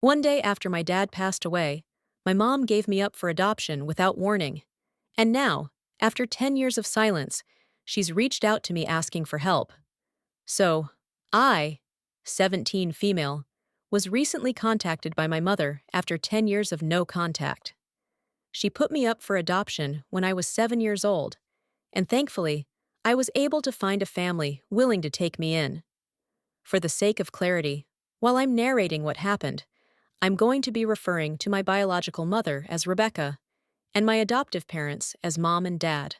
One day after my dad passed away, my mom gave me up for adoption without warning. And now, after 10 years of silence, she's reached out to me asking for help. So, I, 17 female, was recently contacted by my mother after 10 years of no contact. She put me up for adoption when I was 7 years old, and thankfully, I was able to find a family willing to take me in. For the sake of clarity, while I'm narrating what happened, I'm going to be referring to my biological mother as Rebecca and my adoptive parents as Mom and Dad.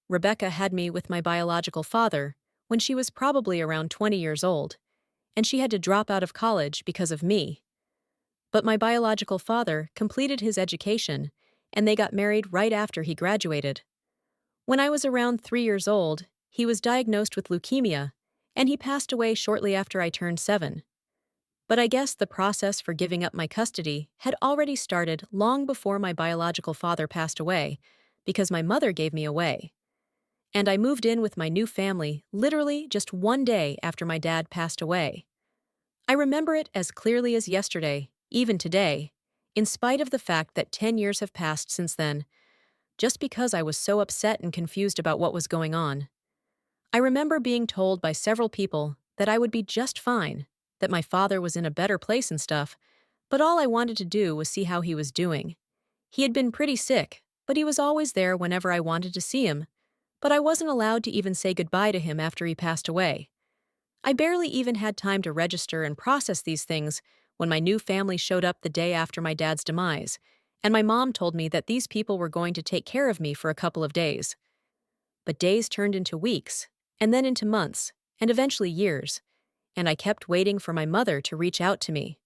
Rebecca had me with my biological father when she was probably around 20 years old, and she had to drop out of college because of me. But my biological father completed his education, and they got married right after he graduated. When I was around 3 years old, he was diagnosed with leukemia, and he passed away shortly after I turned 7. But I guess the process for giving up my custody had already started long before my biological father passed away, because my mother gave me away. And I moved in with my new family literally just one day after my dad passed away. I remember it as clearly as yesterday, even today, in spite of the fact that 10 years have passed since then, just because I was so upset and confused about what was going on. I remember being told by several people that I would be just fine, that my father was in a better place and stuff, but all I wanted to do was see how he was doing. He had been pretty sick, but he was always there whenever I wanted to see him, but I wasn't allowed to even say goodbye to him after he passed away. I barely even had time to register and process these things when my new family showed up the day after my dad's demise, and my mom told me that these people were going to take care of me for a couple of days. But days turned into weeks, and then into months, and eventually years, and I kept waiting for my mother to reach out to me.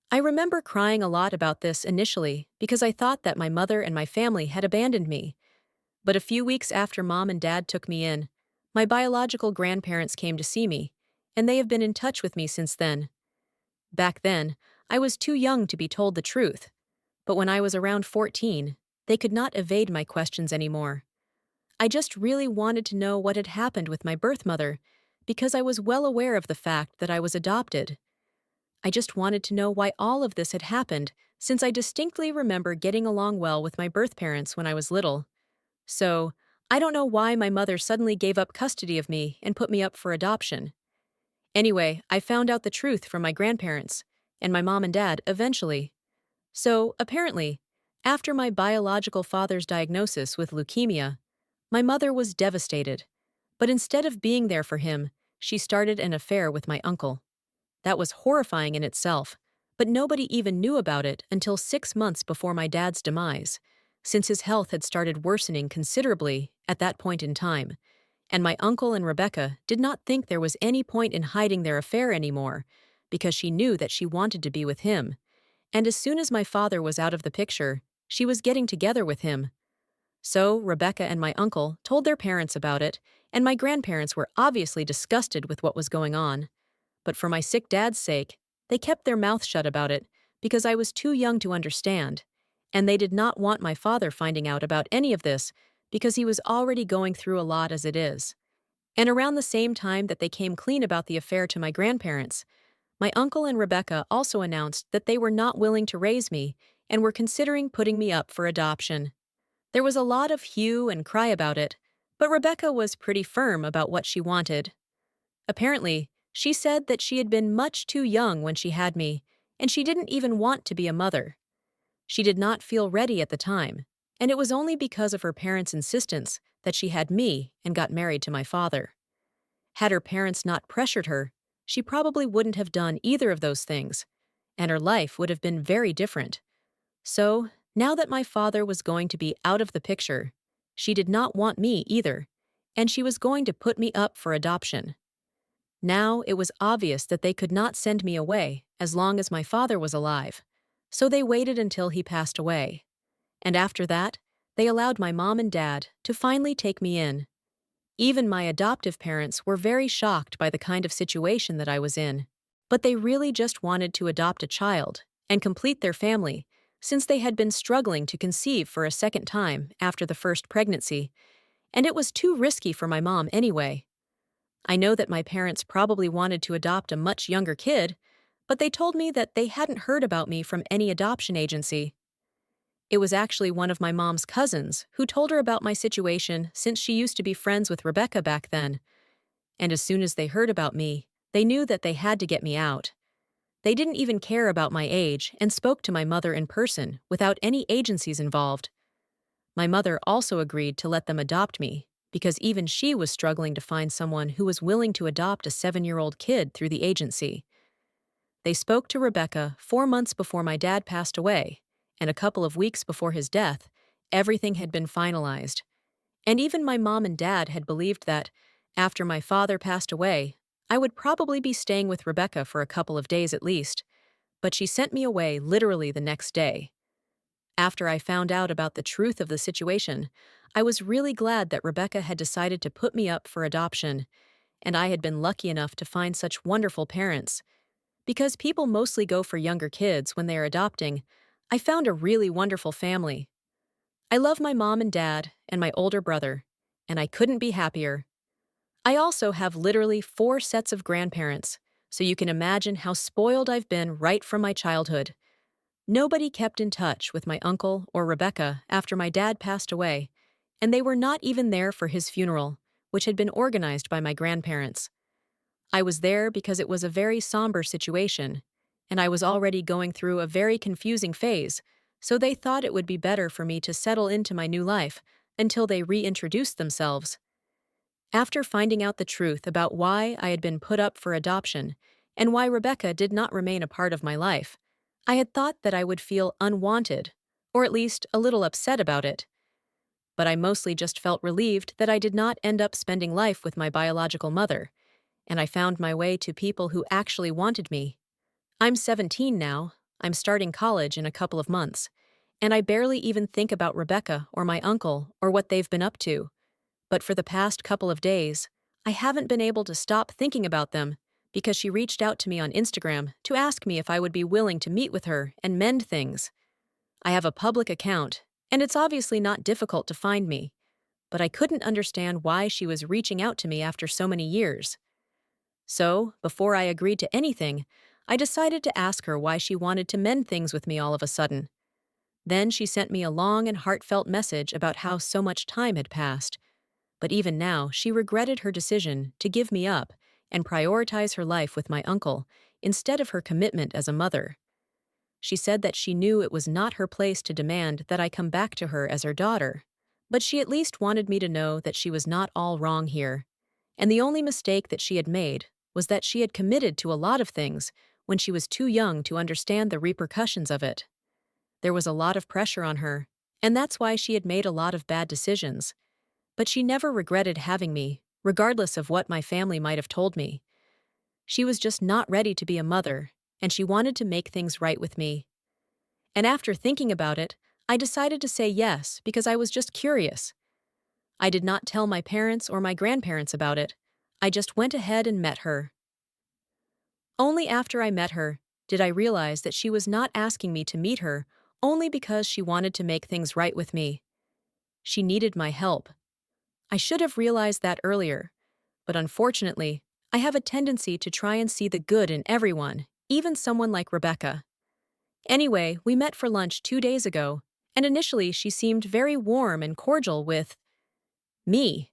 I remember crying a lot about this initially because I thought that my mother and my family had abandoned me. But a few weeks after Mom and Dad took me in, my biological grandparents came to see me, and they have been in touch with me since then. Back then, I was too young to be told the truth, but when I was around 14, they could not evade my questions anymore. I just really wanted to know what had happened with my birth mother, because I was well aware of the fact that I was adopted. I just wanted to know why all of this had happened, since I distinctly remember getting along well with my birth parents when I was little. So, I don't know why my mother suddenly gave up custody of me and put me up for adoption. Anyway, I found out the truth from my grandparents, and my mom and dad eventually. So, apparently, after my biological father's diagnosis with leukemia, my mother was devastated. But instead of being there for him, she started an affair with my uncle. That was horrifying in itself, but nobody even knew about it until 6 months before my dad's demise, since his health had started worsening considerably at that point in time, and my uncle and Rebecca did not think there was any point in hiding their affair anymore, because she knew that she wanted to be with him. And as soon as my father was out of the picture, she was getting together with him. So Rebecca and my uncle told their parents about it, and my grandparents were obviously disgusted with what was going on. But for my sick dad's sake, they kept their mouth shut about it because I was too young to understand, and they did not want my father finding out about any of this because he was already going through a lot as it is. And around the same time that they came clean about the affair to my grandparents, my uncle and Rebecca also announced that they were not willing to raise me and were considering putting me up for adoption. There was a lot of hue and cry about it, but Rebecca was pretty firm about what she wanted. Apparently, she said that she had been much too young when she had me, and she didn't even want to be a mother. She did not feel ready at the time, and it was only because of her parents' insistence that she had me and got married to my father. Had her parents not pressured her, she probably wouldn't have done either of those things, and her life would have been very different. So, now that my father was going to be out of the picture, she did not want me either, and she was going to put me up for adoption. Now it was obvious that they could not send me away as long as my father was alive, so they waited until he passed away. And after that, they allowed my mom and dad to finally take me in. Even my adoptive parents were very shocked by the kind of situation that I was in, but they really just wanted to adopt a child and complete their family, since they had been struggling to conceive for a second time after the first pregnancy, and it was too risky for my mom anyway. I know that my parents probably wanted to adopt a much younger kid, but they told me that they hadn't heard about me from any adoption agency. It was actually one of my mom's cousins who told her about my situation since she used to be friends with Rebecca back then, and as soon as they heard about me, they knew that they had to get me out. They didn't even care about my age and spoke to my mother in person without any agencies involved. My mother also agreed to let them adopt me because even she was struggling to find someone who was willing to adopt a 7-year-old kid through the agency. They spoke to Rebecca 4 months before my dad passed away, and a couple of weeks before his death, everything had been finalized. And even my mom and dad had believed that, after my father passed away, I would probably be staying with Rebecca for a couple of days at least, but she sent me away literally the next day. After I found out about the truth of the situation, I was really glad that Rebecca had decided to put me up for adoption, and I had been lucky enough to find such wonderful parents. Because people mostly go for younger kids when they are adopting, I found a really wonderful family. I love my mom and dad and my older brother, and I couldn't be happier. I also have literally 4 sets of grandparents, so you can imagine how spoiled I've been right from my childhood. Nobody kept in touch with my uncle or Rebecca after my dad passed away, and they were not even there for his funeral, which had been organized by my grandparents. I was there because it was a very somber situation, and I was already going through a very confusing phase, so they thought it would be better for me to settle into my new life until they reintroduced themselves. After finding out the truth about why I had been put up for adoption and why Rebecca did not remain a part of my life, I had thought that I would feel unwanted, or at least a little upset about it. But I mostly just felt relieved that I did not end up spending life with my biological mother, and I found my way to people who actually wanted me. I'm 17 now, I'm starting college in a couple of months, and I barely even think about Rebecca or my uncle or what they've been up to. But for the past couple of days, I haven't been able to stop thinking about them because she reached out to me on Instagram to ask me if I would be willing to meet with her and mend things. I have a public account, and it's obviously not difficult to find me, but I couldn't understand why she was reaching out to me after so many years. So, before I agreed to anything, I decided to ask her why she wanted to mend things with me all of a sudden. Then she sent me a long and heartfelt message about how so much time had passed. But even now, she regretted her decision to give me up and prioritize her life with my uncle instead of her commitment as a mother. She said that she knew it was not her place to demand that I come back to her as her daughter, but she at least wanted me to know that she was not all wrong here. And the only mistake that she had made was that she had committed to a lot of things when she was too young to understand the repercussions of it. There was a lot of pressure on her, and that's why she had made a lot of bad decisions. But she never regretted having me, regardless of what my family might have told me. She was just not ready to be a mother, and she wanted to make things right with me. And after thinking about it, I decided to say yes because I was just curious. I did not tell my parents or my grandparents about it. I just went ahead and met her. Only after I met her did I realize that she was not asking me to meet her only because she wanted to make things right with me. She needed my help. I should have realized that earlier, but unfortunately, I have a tendency to try and see the good in everyone, even someone like Rebecca. Anyway, we met for lunch 2 days ago, and initially she seemed very warm and cordial with me.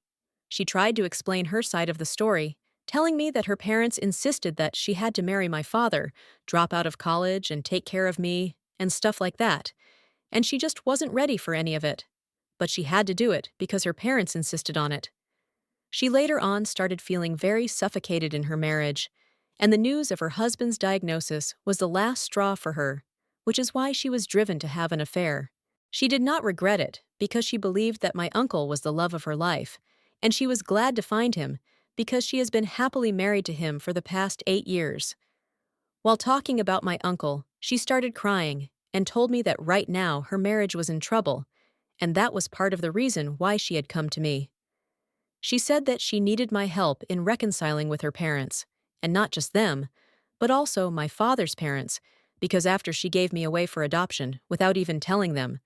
She tried to explain her side of the story, telling me that her parents insisted that she had to marry my father, drop out of college, and take care of me, and stuff like that, and she just wasn't ready for any of it. But she had to do it because her parents insisted on it. She later on started feeling very suffocated in her marriage, and the news of her husband's diagnosis was the last straw for her, which is why she was driven to have an affair. She did not regret it because she believed that my uncle was the love of her life, and she was glad to find him because she has been happily married to him for the past 8 years. While talking about my uncle, she started crying and told me that right now her marriage was in trouble, and that was part of the reason why she had come to me. She said that she needed my help in reconciling with her parents, and not just them, but also my father's parents, because after she gave me away for adoption without even telling them,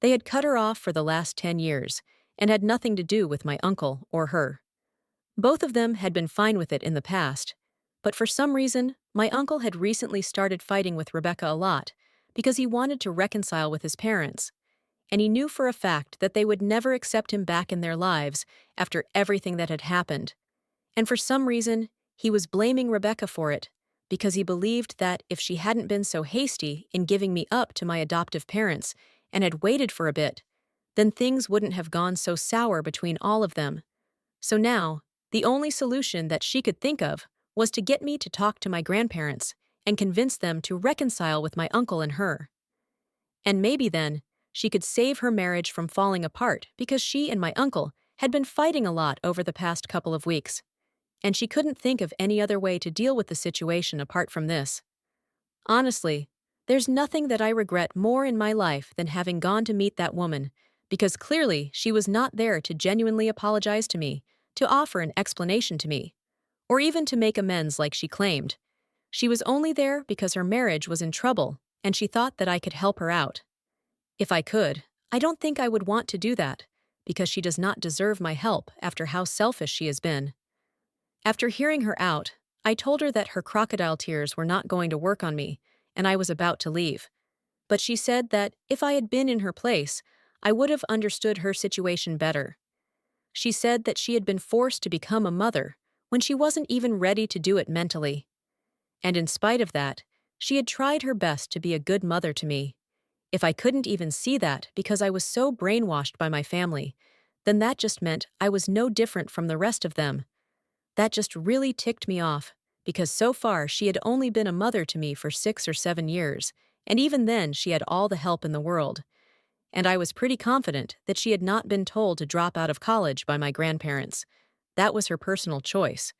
they had cut her off for the last 10 years and had nothing to do with my uncle or her. Both of them had been fine with it in the past, but for some reason, My uncle had recently started fighting with Rebecca a lot because he wanted to reconcile with his parents, and he knew for a fact that they would never accept him back in their lives after everything that had happened. And for some reason, he was blaming Rebecca for it because he believed that if she hadn't been so hasty in giving me up to my adoptive parents and had waited for a bit, then things wouldn't have gone so sour between all of them. So now, the only solution that she could think of was to get me to talk to my grandparents and convince them to reconcile with my uncle and her. And maybe then, she could save her marriage from falling apart because she and my uncle had been fighting a lot over the past couple of weeks, and she couldn't think of any other way to deal with the situation apart from this. Honestly, there's nothing that I regret more in my life than having gone to meet that woman, because clearly she was not there to genuinely apologize to me, to offer an explanation to me, or even to make amends like she claimed. She was only there because her marriage was in trouble, and she thought that I could help her out. If I could, I don't think I would want to do that, because she does not deserve my help after how selfish she has been. After hearing her out, I told her that her crocodile tears were not going to work on me, and I was about to leave. But she said that if I had been in her place, I would have understood her situation better. She said that she had been forced to become a mother when she wasn't even ready to do it mentally. And in spite of that, she had tried her best to be a good mother to me. If I couldn't even see that because I was so brainwashed by my family, then that just meant I was no different from the rest of them. That just really ticked me off, because so far she had only been a mother to me for 6 or 7 years, and even then she had all the help in the world. And I was pretty confident that she had not been told to drop out of college by my grandparents. That was her personal choice.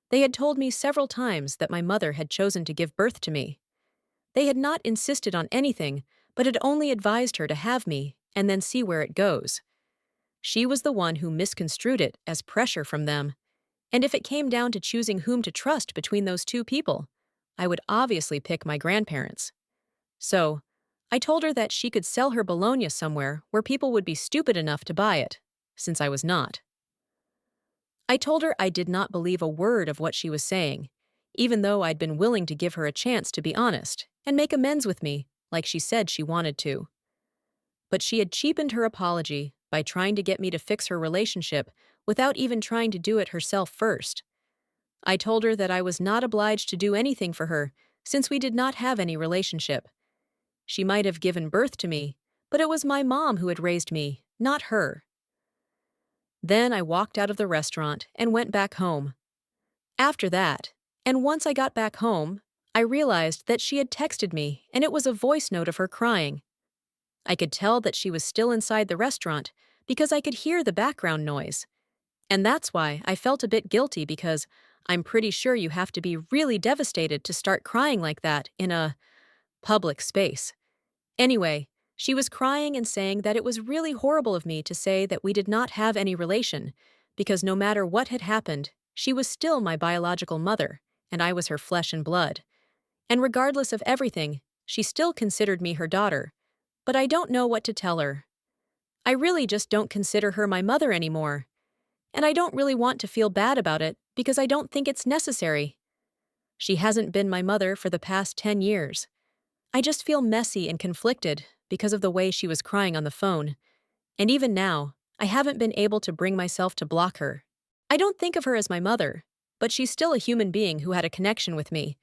They had told me several times that my mother had chosen to give birth to me. They had not insisted on anything, but had only advised her to have me and then see where it goes. She was the one who misconstrued it as pressure from them. And if it came down to choosing whom to trust between those two people, I would obviously pick my grandparents. So, I told her that she could sell her bologna somewhere where people would be stupid enough to buy it, since I was not. I told her I did not believe a word of what she was saying, even though I'd been willing to give her a chance to be honest and make amends with me, like she said she wanted to. But she had cheapened her apology by trying to get me to fix her relationship without even trying to do it herself first. I told her that I was not obliged to do anything for her since we did not have any relationship. She might have given birth to me, but it was my mom who had raised me, not her. Then I walked out of the restaurant and went back home. After that, and once I got back home, I realized that she had texted me and it was a voice note of her crying. I could tell that she was still inside the restaurant because I could hear the background noise. And that's why I felt a bit guilty, because I'm pretty sure you have to be really devastated to start crying like that in a public space. Anyway, she was crying and saying that it was really horrible of me to say that we did not have any relation, because no matter what had happened, she was still my biological mother, and I was her flesh and blood. And regardless of everything, she still considered me her daughter. But I don't know what to tell her. I really just don't consider her my mother anymore. And I don't really want to feel bad about it because I don't think it's necessary. She hasn't been my mother for the past 10 years. I just feel messy and conflicted because of the way she was crying on the phone. And even now, I haven't been able to bring myself to block her. I don't think of her as my mother, but she's still a human being who had a connection with me.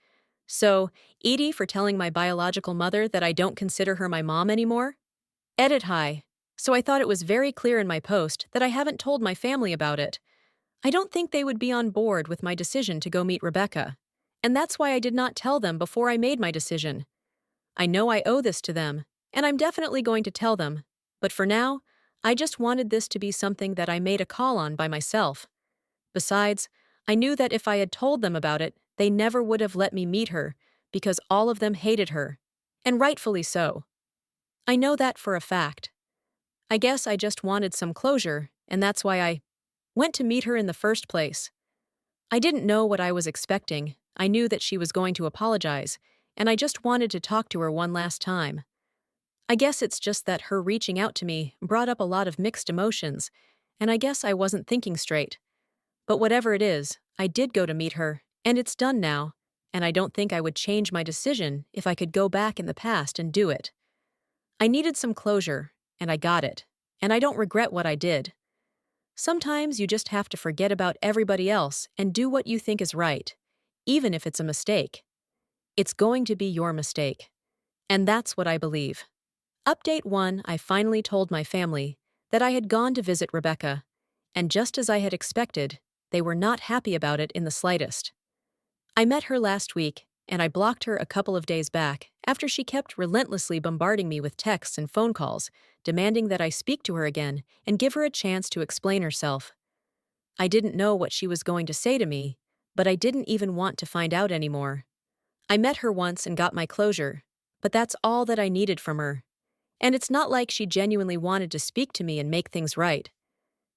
So, Edie for telling my biological mother that I don't consider her my mom anymore? Edit hi. So I thought it was very clear in my post that I haven't told my family about it. I don't think they would be on board with my decision to go meet Rebecca, and that's why I did not tell them before I made my decision. I know I owe this to them, and I'm definitely going to tell them, but for now, I just wanted this to be something that I made a call on by myself. Besides, I knew that if I had told them about it, they never would have let me meet her, because all of them hated her, and rightfully so. I know that for a fact. I guess I just wanted some closure, and that's why I went to meet her in the first place. I didn't know what I was expecting. I knew that she was going to apologize, and I just wanted to talk to her one last time. I guess it's just that her reaching out to me brought up a lot of mixed emotions, and I guess I wasn't thinking straight. But whatever it is, I did go to meet her, and it's done now, and I don't think I would change my decision if I could go back in the past and do it. I needed some closure, and I got it, and I don't regret what I did. Sometimes you just have to forget about everybody else and do what you think is right, even if it's a mistake. It's going to be your mistake. And that's what I believe. Update 1: I finally told my family that I had gone to visit Rebecca, and just as I had expected, they were not happy about it in the slightest. I met her last week, and I blocked her a couple of days back after she kept relentlessly bombarding me with texts and phone calls, demanding that I speak to her again and give her a chance to explain herself. I didn't know what she was going to say to me, but I didn't even want to find out anymore. I met her once and got my closure, but that's all that I needed from her. And it's not like she genuinely wanted to speak to me and make things right.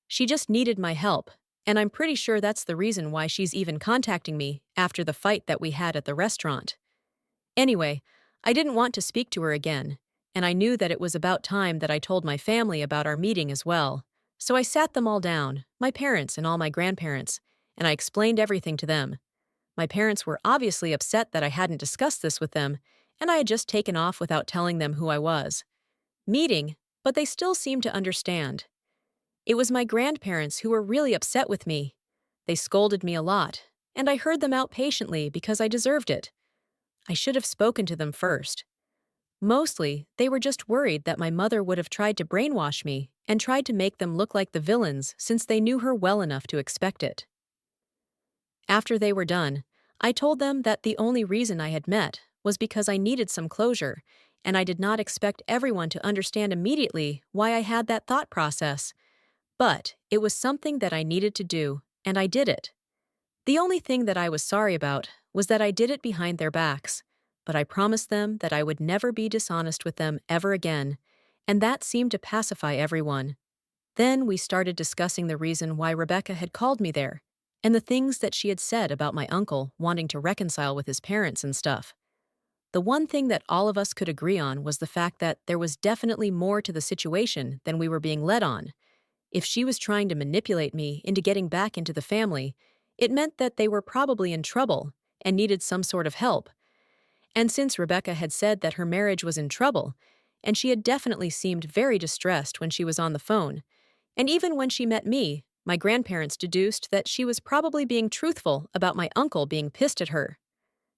She just needed my help, and I'm pretty sure that's the reason why she's even contacting me after the fight that we had at the restaurant. Anyway, I didn't want to speak to her again, and I knew that it was about time that I told my family about our meeting as well. So I sat them all down, my parents and all my grandparents, and I explained everything to them. My parents were obviously upset that I hadn't discussed this with them, and I had just taken off without telling them who I was. Meeting, but they still seemed to understand. It was my grandparents who were really upset with me. They scolded me a lot, and I heard them out patiently because I deserved it. I should have spoken to them first. Mostly, they were just worried that my mother would have tried to brainwash me and tried to make them look like the villains since they knew her well enough to expect it. After they were done, I told them that the only reason I had met was because I needed some closure, and I did not expect everyone to understand immediately why I had that thought process. But it was something that I needed to do, and I did it. The only thing that I was sorry about was that I did it behind their backs, but I promised them that I would never be dishonest with them ever again, and that seemed to pacify everyone. Then we started discussing the reason why Rebecca had called me there, and the things that she had said about my uncle wanting to reconcile with his parents and stuff. The one thing that all of us could agree on was the fact that there was definitely more to the situation than we were being led on. If she was trying to manipulate me into getting back into the family, it meant that they were probably in trouble and needed some sort of help. And since Rebecca had said that her marriage was in trouble, and she had definitely seemed very distressed when she was on the phone, and even when she met me, my grandparents deduced that she was probably being truthful about my uncle being pissed at her.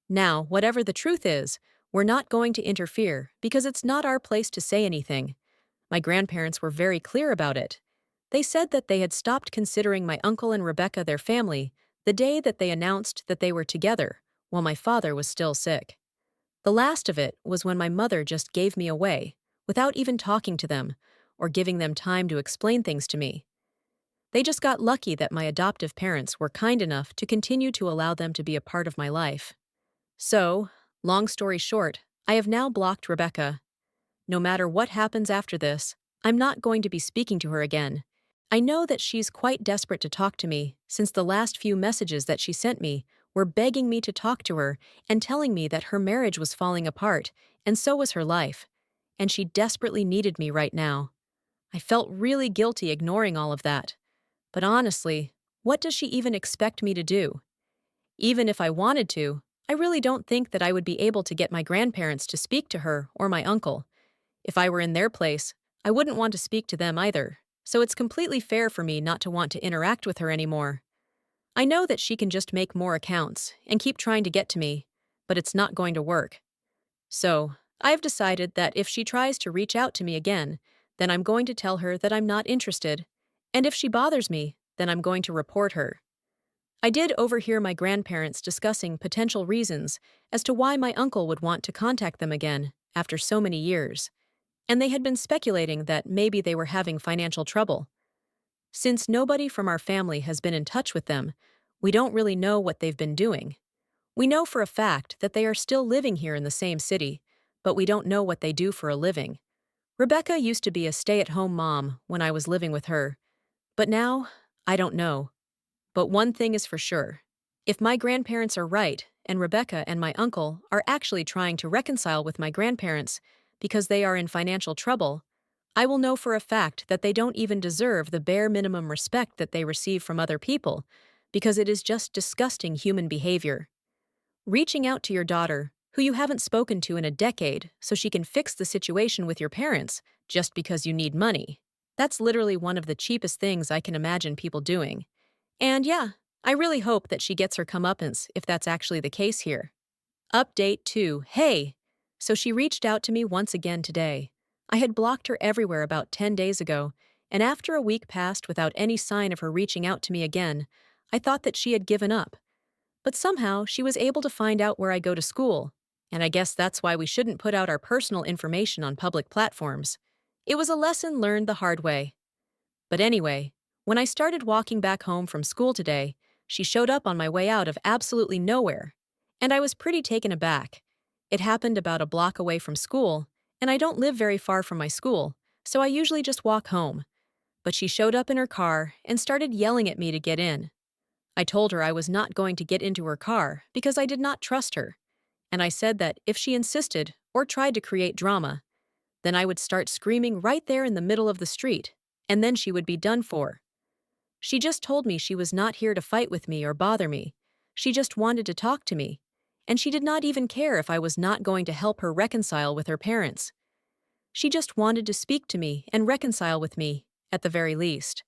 Now, whatever the truth is, we're not going to interfere because it's not our place to say anything. My grandparents were very clear about it. They said that they had stopped considering my uncle and Rebecca their family the day that they announced that they were together, while my father was still sick. The last of it was when my mother just gave me away, without even talking to them, or giving them time to explain things to me. They just got lucky that my adoptive parents were kind enough to continue to allow them to be a part of my life. So, long story short, I have now blocked Rebecca. No matter what happens after this, I'm not going to be speaking to her again. I know that she's quite desperate to talk to me, since the last few messages that she sent me were begging me to talk to her and telling me that her marriage was falling apart, and so was her life. And she desperately needed me right now. I felt really guilty ignoring all of that. But honestly, what does she even expect me to do? Even if I wanted to, I really don't think that I would be able to get my grandparents to speak to her or my uncle. If I were in their place, I wouldn't want to speak to them either, so it's completely fair for me not to want to interact with her anymore. I know that she can just make more accounts and keep trying to get to me, but it's not going to work. So, I've decided that if she tries to reach out to me again, then I'm going to tell her that I'm not interested, and if she bothers me, then I'm going to report her. I did overhear my grandparents discussing potential reasons as to why my uncle would want to contact them again after so many years, and they had been speculating that maybe they were having financial trouble. Since nobody from our family has been in touch with them, we don't really know what they've been doing. We know for a fact that they are still living here in the same city, but we don't know what they do for a living. Rebecca used to be a stay-at-home mom when I was living with her, but now, I don't know. But one thing is for sure. If my grandparents are right, and Rebecca and my uncle are actually trying to reconcile with my grandparents because they are in financial trouble, I will know for a fact that they don't even deserve the bare minimum respect that they receive from other people, because it is just disgusting human behavior. Reaching out to your daughter, who you haven't spoken to in a decade, so she can fix the situation with your parents just because you need money. That's literally one of the cheapest things I can imagine people doing. And yeah, I really hope that she gets her comeuppance if that's actually the case here. Update 2. Hey! So she reached out to me once again today. I had blocked her everywhere about 10 days ago, and after a week passed without any sign of her reaching out to me again, I thought that she had given up. But somehow she was able to find out where I go to school, and I guess that's why we shouldn't put out our personal information on public platforms. It was a lesson learned the hard way. But anyway, when I started walking back home from school today, she showed up on my way out of absolutely nowhere. And I was pretty taken aback. It happened about a block away from school, and I don't live very far from my school, so I usually just walk home. But she showed up in her car and started yelling at me to get in. I told her I was not going to get into her car because I did not trust her. And I said that if she insisted or tried to create drama, then I would start screaming right there in the middle of the street, and then she would be done for. She just told me she was not here to fight with me or bother me. She just wanted to talk to me. And she did not even care if I was not going to help her reconcile with her parents. She just wanted to speak to me and reconcile with me, at the very least.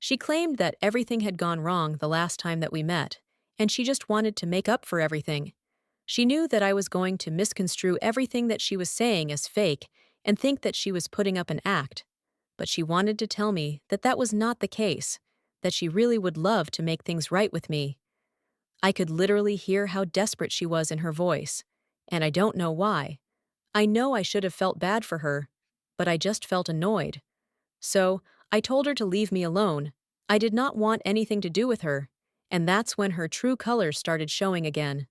She claimed that everything had gone wrong the last time that we met, and she just wanted to make up for everything. She knew that I was going to misconstrue everything that she was saying as fake and think that she was putting up an act. But she wanted to tell me that that was not the case, that she really would love to make things right with me. I could literally hear how desperate she was in her voice, and I don't know why. I know I should have felt bad for her, but I just felt annoyed. So, I told her to leave me alone. I did not want anything to do with her, and that's when her true colors started showing again.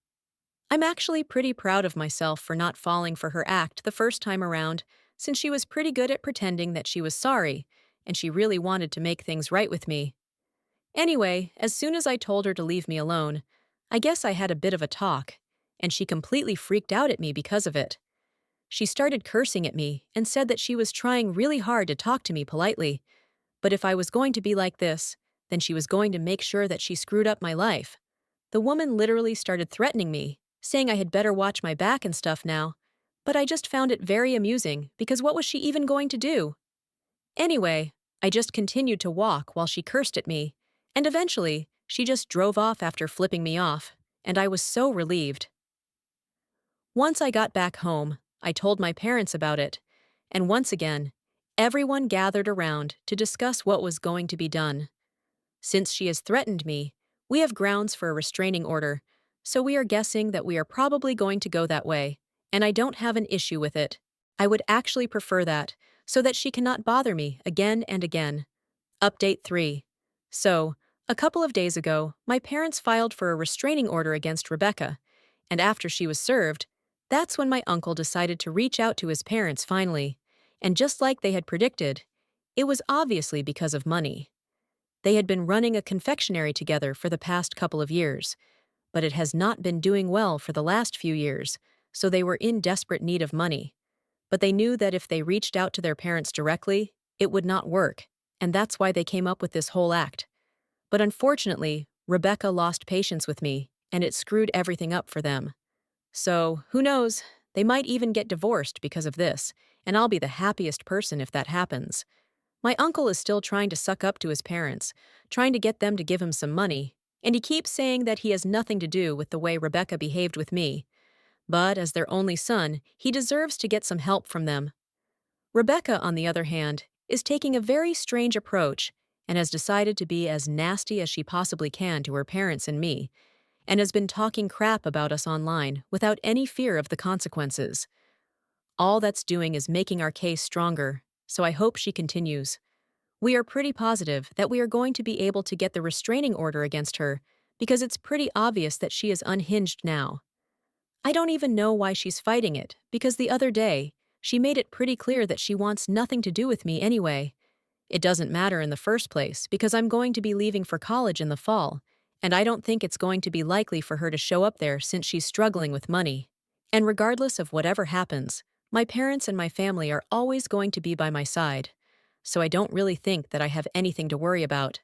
I'm actually pretty proud of myself for not falling for her act the first time around, since she was pretty good at pretending that she was sorry, and she really wanted to make things right with me. Anyway, as soon as I told her to leave me alone, I guess I had a bit of a talk, and she completely freaked out at me because of it. She started cursing at me and said that she was trying really hard to talk to me politely, but if I was going to be like this, then she was going to make sure that she screwed up my life. The woman literally started threatening me, saying I had better watch my back and stuff now, but I just found it very amusing because what was she even going to do? Anyway, I just continued to walk while she cursed at me, and eventually, she just drove off after flipping me off, and I was so relieved. Once I got back home, I told my parents about it, and once again, everyone gathered around to discuss what was going to be done. Since she has threatened me, we have grounds for a restraining order, so we are guessing that we are probably going to go that way, and I don't have an issue with it. I would actually prefer that, so that she cannot bother me again and again. Update 3. So, a couple of days ago, my parents filed for a restraining order against Rebecca, and after she was served, that's when my uncle decided to reach out to his parents finally, and just like they had predicted, it was obviously because of money. They had been running a confectionery together for the past couple of years, but it has not been doing well for the last few years, so they were in desperate need of money. But they knew that if they reached out to their parents directly, it would not work, and that's why they came up with this whole act. But unfortunately, Rebecca lost patience with me, and it screwed everything up for them. So, who knows, they might even get divorced because of this, and I'll be the happiest person if that happens. My uncle is still trying to suck up to his parents, trying to get them to give him some money, and he keeps saying that he has nothing to do with the way Rebecca behaved with me. But as their only son, he deserves to get some help from them. Rebecca, on the other hand, is taking a very strange approach and has decided to be as nasty as she possibly can to her parents and me, and has been talking crap about us online without any fear of the consequences. All that's doing is making our case stronger, so I hope she continues. We are pretty positive that we are going to be able to get the restraining order against her because it's pretty obvious that she is unhinged now. I don't even know why she's fighting it, because the other day, she made it pretty clear that she wants nothing to do with me anyway. It doesn't matter in the first place because I'm going to be leaving for college in the fall, and I don't think it's going to be likely for her to show up there since she's struggling with money. And regardless of whatever happens, my parents and my family are always going to be by my side, so I don't really think that I have anything to worry about.